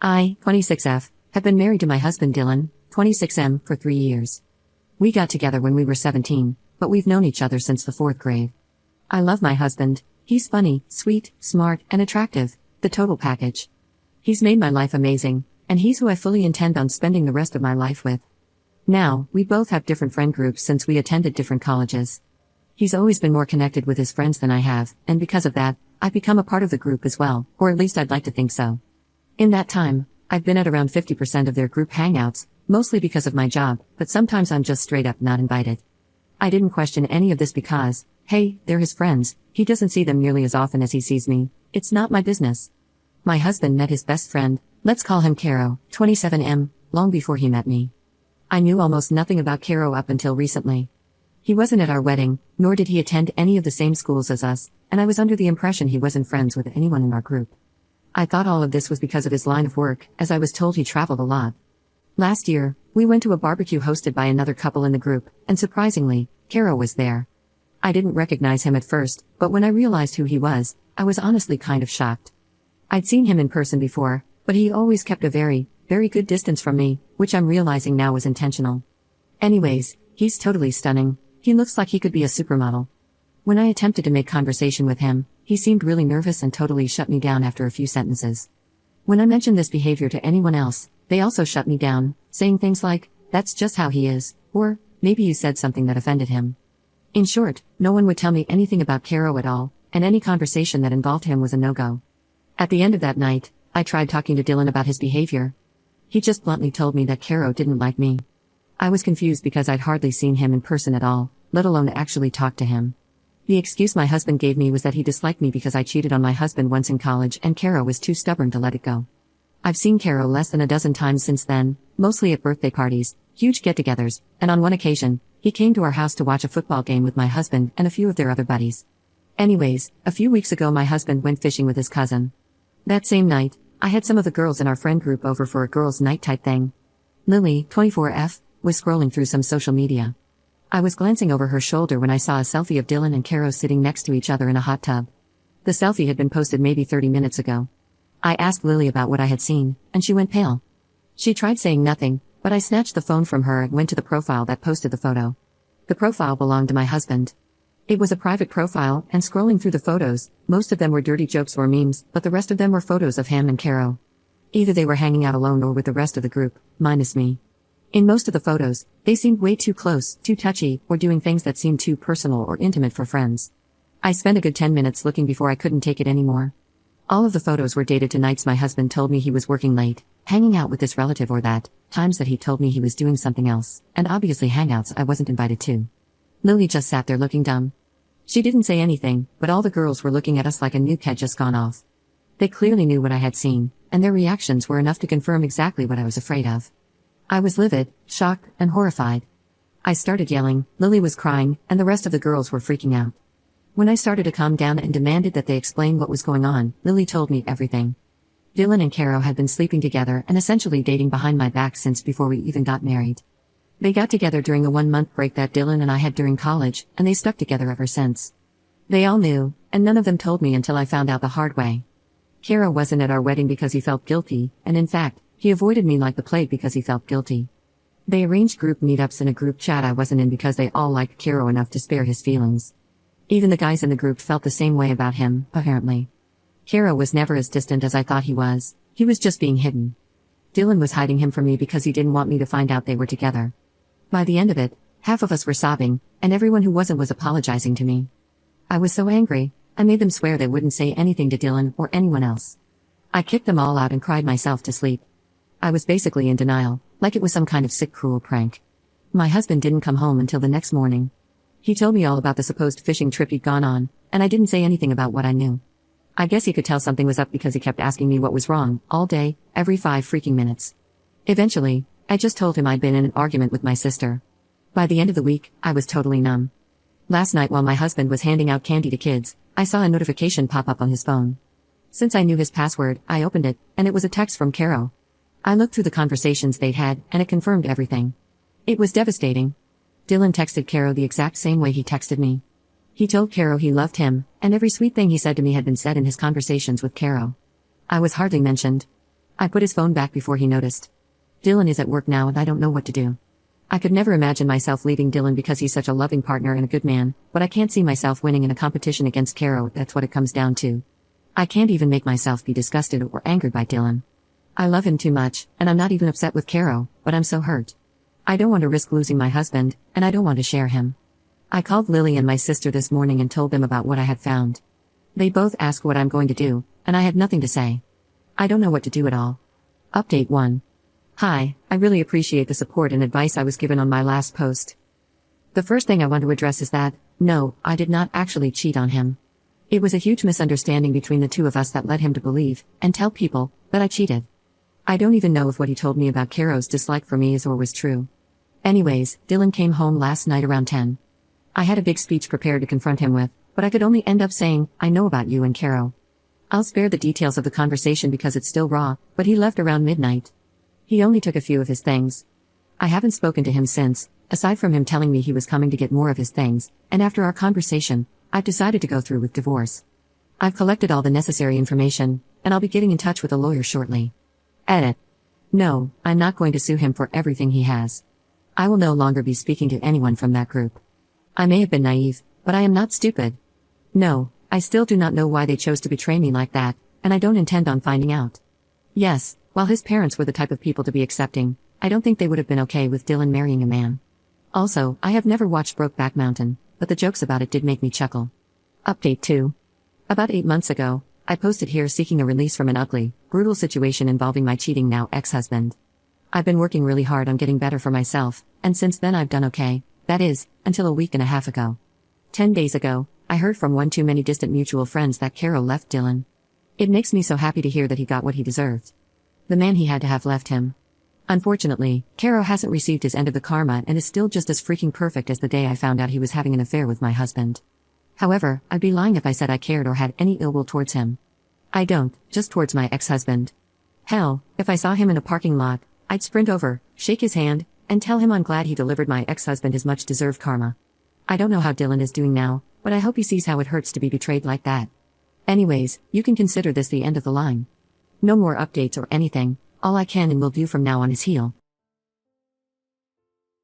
I, 26F, have been married to my husband Dylan, 26M, for 3 years. We got together when we were 17, but we've known each other since the 4th grade. I love my husband. He's funny, sweet, smart, and attractive, the total package. He's made my life amazing, and he's who I fully intend on spending the rest of my life with. Now, we both have different friend groups since we attended different colleges. He's always been more connected with his friends than I have, and because of that, I've become a part of the group as well, or at least I'd like to think so. In that time, I've been at around 50% of their group hangouts, mostly because of my job, but sometimes I'm just straight up not invited. I didn't question any of this because, hey, they're his friends, he doesn't see them nearly as often as he sees me, it's not my business. My husband met his best friend, let's call him Caro, 27M, long before he met me. I knew almost nothing about Caro up until recently. He wasn't at our wedding, nor did he attend any of the same schools as us, and I was under the impression he wasn't friends with anyone in our group. I thought all of this was because of his line of work, as I was told he traveled a lot. Last year, we went to a barbecue hosted by another couple in the group, and surprisingly, Caro was there. I didn't recognize him at first, but when I realized who he was, I was honestly kind of shocked. I'd seen him in person before, but he always kept a very, very good distance from me, which I'm realizing now was intentional. Anyways, he's totally stunning. He looks like he could be a supermodel. When I attempted to make conversation with him, he seemed really nervous and totally shut me down after a few sentences. When I mentioned this behavior to anyone else, they also shut me down, saying things like, "That's just how he is," or, "Maybe you said something that offended him." In short, no one would tell me anything about Caro at all, and any conversation that involved him was a no-go. At the end of that night, I tried talking to Dylan about his behavior. He just bluntly told me that Caro didn't like me. I was confused because I'd hardly seen him in person at all, let alone actually talk to him. The excuse my husband gave me was that he disliked me because I cheated on my husband once in college and Caro was too stubborn to let it go. I've seen Caro less than a dozen times since then, mostly at birthday parties, huge get-togethers, and on one occasion, he came to our house to watch a football game with my husband and a few of their other buddies. Anyways, a few weeks ago my husband went fishing with his cousin. That same night, I had some of the girls in our friend group over for a girls' night type thing. Lily, 24F, was scrolling through some social media. I was glancing over her shoulder when I saw a selfie of Dylan and Caro sitting next to each other in a hot tub. The selfie had been posted maybe 30 minutes ago. I asked Lily about what I had seen, and she went pale. She tried saying nothing, but I snatched the phone from her and went to the profile that posted the photo. The profile belonged to my husband. It was a private profile, and scrolling through the photos, most of them were dirty jokes or memes, but the rest of them were photos of him and Caro. Either they were hanging out alone or with the rest of the group, minus me. In most of the photos, they seemed way too close, too touchy, or doing things that seemed too personal or intimate for friends. I spent a good 10 minutes looking before I couldn't take it anymore. All of the photos were dated to nights my husband told me he was working late, hanging out with this relative or that, times that he told me he was doing something else, and obviously hangouts I wasn't invited to. Lily just sat there looking dumb. She didn't say anything, but all the girls were looking at us like a nuke had just gone off. They clearly knew what I had seen, and their reactions were enough to confirm exactly what I was afraid of. I was livid, shocked, and horrified. I started yelling, Lily was crying, and the rest of the girls were freaking out. When I started to calm down and demanded that they explain what was going on, Lily told me everything. Dylan and Caro had been sleeping together and essentially dating behind my back since before we even got married. They got together during a 1-month break that Dylan and I had during college, and they stuck together ever since. They all knew, and none of them told me until I found out the hard way. Caro wasn't at our wedding because he felt guilty, and in fact, he avoided me like the plague because he felt guilty. They arranged group meetups in a group chat I wasn't in because they all liked Caro enough to spare his feelings. Even the guys in the group felt the same way about him, apparently. Caro was never as distant as I thought he was just being hidden. Dylan was hiding him from me because he didn't want me to find out they were together. By the end of it, half of us were sobbing, and everyone who wasn't was apologizing to me. I was so angry, I made them swear they wouldn't say anything to Dylan or anyone else. I kicked them all out and cried myself to sleep. I was basically in denial, like it was some kind of sick, cruel prank. My husband didn't come home until the next morning. He told me all about the supposed fishing trip he'd gone on, and I didn't say anything about what I knew. I guess he could tell something was up because he kept asking me what was wrong, all day, every 5 freaking minutes. Eventually, I just told him I'd been in an argument with my sister. By the end of the week, I was totally numb. Last night while my husband was handing out candy to kids, I saw a notification pop up on his phone. Since I knew his password, I opened it, and it was a text from Caro. I looked through the conversations they'd had, and it confirmed everything. It was devastating. Dylan texted Caro the exact same way he texted me. He told Caro he loved him, and every sweet thing he said to me had been said in his conversations with Caro. I was hardly mentioned. I put his phone back before he noticed. Dylan is at work now and I don't know what to do. I could never imagine myself leaving Dylan because he's such a loving partner and a good man, but I can't see myself winning in a competition against Caro, that's what it comes down to. I can't even make myself be disgusted or angered by Dylan. I love him too much, and I'm not even upset with Caro, but I'm so hurt. I don't want to risk losing my husband, and I don't want to share him. I called Lily and my sister this morning and told them about what I had found. They both asked what I'm going to do, and I had nothing to say. I don't know what to do at all. Update 1. Hi, I really appreciate the support and advice I was given on my last post. The first thing I want to address is that, no, I did not actually cheat on him. It was a huge misunderstanding between the two of us that led him to believe, and tell people, that I cheated. I don't even know if what he told me about Caro's dislike for me is or was true. Anyways, Dylan came home last night around 10. I had a big speech prepared to confront him with, but I could only end up saying, I know about you and Caro. I'll spare the details of the conversation because it's still raw, but he left around midnight. He only took a few of his things. I haven't spoken to him since, aside from him telling me he was coming to get more of his things, and after our conversation, I've decided to go through with divorce. I've collected all the necessary information, and I'll be getting in touch with a lawyer shortly. Edit. No, I'm not going to sue him for everything he has. I will no longer be speaking to anyone from that group. I may have been naive, but I am not stupid. No, I still do not know why they chose to betray me like that, and I don't intend on finding out. Yes, while his parents were the type of people to be accepting, I don't think they would have been okay with Dylan marrying a man. Also, I have never watched Brokeback Mountain, but the jokes about it did make me chuckle. Update 2. About 8 months ago, I posted here seeking a release from an ugly, brutal situation involving my cheating now ex-husband. I've been working really hard on getting better for myself, and since then I've done okay, that is, until a week and a half ago. 10 days ago, I heard from one too many distant mutual friends that Caro left Dylan. It makes me so happy to hear that he got what he deserved. The man he had to have left him. Unfortunately, Caro hasn't received his end of the karma and is still just as freaking perfect as the day I found out he was having an affair with my husband. However, I'd be lying if I said I cared or had any ill will towards him. I don't, just towards my ex-husband. Hell, if I saw him in a parking lot, I'd sprint over, shake his hand, and tell him I'm glad he delivered my ex-husband his much-deserved karma. I don't know how Dylan is doing now, but I hope he sees how it hurts to be betrayed like that. Anyways, you can consider this the end of the line. No more updates or anything, all I can and will do from now on is heal.